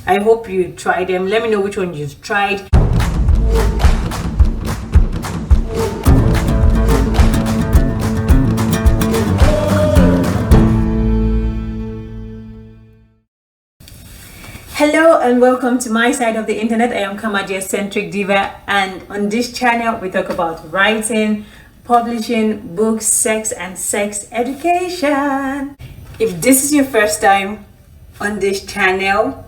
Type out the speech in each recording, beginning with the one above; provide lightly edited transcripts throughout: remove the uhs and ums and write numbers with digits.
I hope you try them. Let me know which one you've tried. Hello and welcome to my side of the internet. I am Camaa, eccentric diva, and on this channel we talk about writing, publishing, books, sex and sex education. If this is your first time on this channel,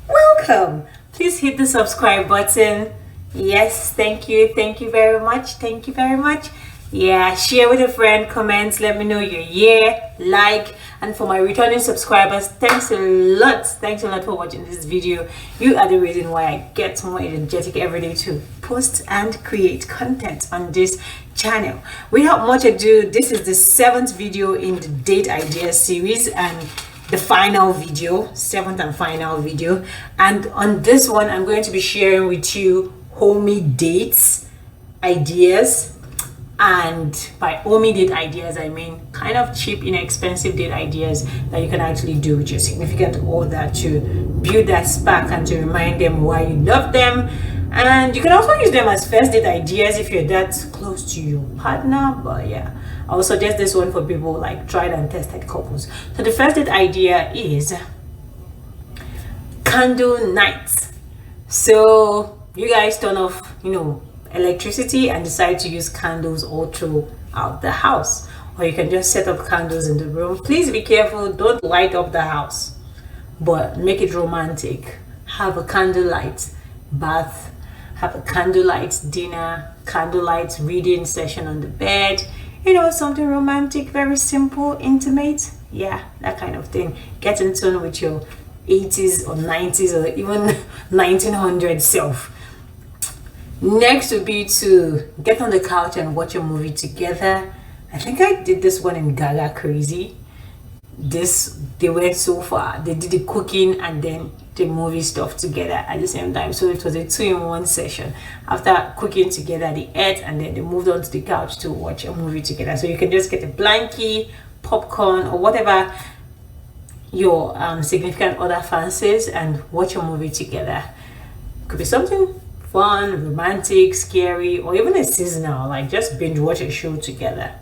welcome. Please hit the subscribe button. Yes, thank you very much. Yeah, share with a friend, comment, let me know you're here, like. And for my returning subscribers, thanks a lot for watching this video. You are the reason why I get more energetic every day to post and create content on this channel. Without much ado, this is the 7th video in the date ideas series and the final video, 7th and final video. And on this one, I'm going to be sharing with you Homey dates ideas. And by Homey date ideas, I mean kind of cheap, inexpensive date ideas that you can actually do with your significant other to build that spark and to remind them why you love them. And you can also use them as first date ideas if you're that close to your partner. But yeah, I will suggest this one for people like tried and tested couples. So the first date idea is candle night. So you guys turn off, electricity and decide to use candles all throughout the house, or you can just set up candles in the room. Please be careful, don't light up the house, but make it romantic. Have a candlelight bath, have a candlelight dinner, candlelight reading session on the bed, something romantic, very simple, intimate. Yeah, that kind of thing. Get in tune with your 80s or 90s or even 1900s self. Next would be to get on the couch and watch a movie together. I think I did this one in Gaga Crazy. They went so far. They did the cooking and then the movie stuff together at the same time. So it was a 2-in-1 session. After cooking together, they ate and then they moved on to the couch to watch a movie together. So you can just get a blankie, popcorn, or whatever your significant other fancies and watch a movie together. Could be something fun, romantic, scary, or even a seasonal, like just binge watch a show together.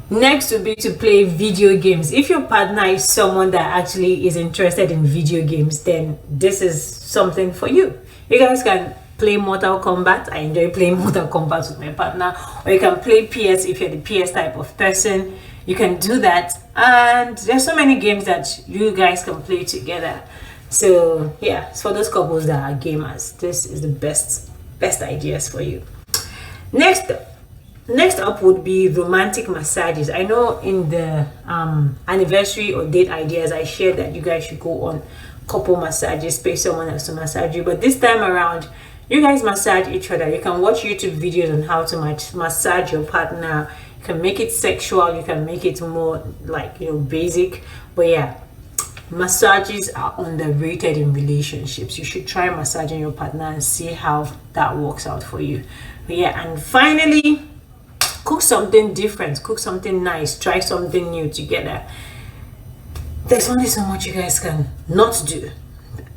Next would be to play video games. If your partner is someone that actually is interested in video games, then this is something for you. You guys can play Mortal Kombat. I enjoy playing Mortal Kombat with my partner. Or you can play PS if you're the PS type of person. You can do that. And there's so many games that you guys can play together. So yeah, for those couples that are gamers, this is the best ideas for you. Next up would be romantic massages. I know in the anniversary or date ideas I shared that you guys should go on couple massages, pay someone else to massage you, but this time around you guys massage each other. You can watch YouTube videos on how to massage your partner. You can make it sexual, you can make it more like basic, but yeah, massages are underrated in relationships. You should try massaging your partner and see how that works out for you. But yeah, and finally, cook something different, cook something nice, try something new together. There's only so much you guys can not do.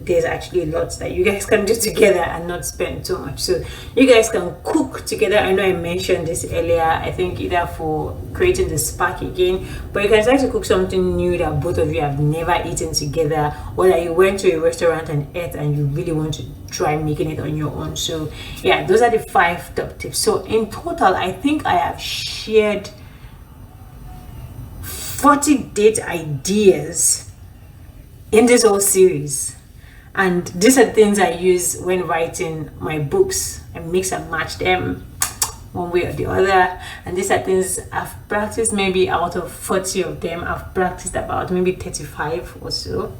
There's actually lots that you guys can do together and not spend too much. So you guys can cook together. I know I mentioned this earlier, I think either for creating the spark again, but you can try to cook something new that both of you have never eaten together, or that you went to a restaurant and ate and you really want to try making it on your own. So yeah, those are the 5 top tips. So in total, I think I have shared 40 date ideas in this whole series. And these are things I use when writing my books. I mix and match them one way or the other. And these are things I've practiced. Maybe out of 40 of them, I've practiced about maybe 35 or so.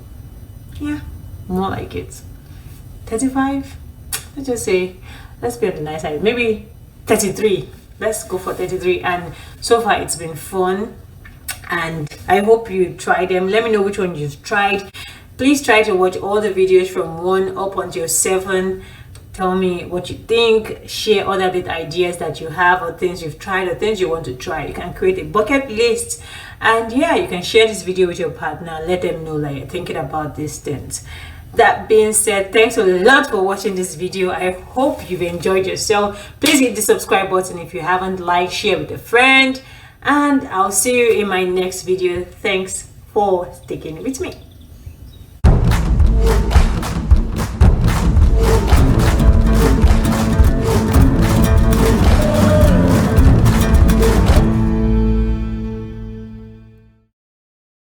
Yeah, more like it. 35? Let's just say, let's be on the nice side. Maybe 33. Let's go for 33. And so far it's been fun. And I hope you try them. Let me know which one you've tried. Please try to watch all the videos from 1 up until 7 Tell me what you think. Share other ideas that you have, or things you've tried, or things you want to try. You can create a bucket list, and yeah, you can share this video with your partner. Let them know that you're thinking about these things. That being said, thanks a lot for watching this video. I hope you've enjoyed yourself. Please hit the subscribe button if you haven't. Like, share with a friend, and I'll see you in my next video. Thanks for sticking with me.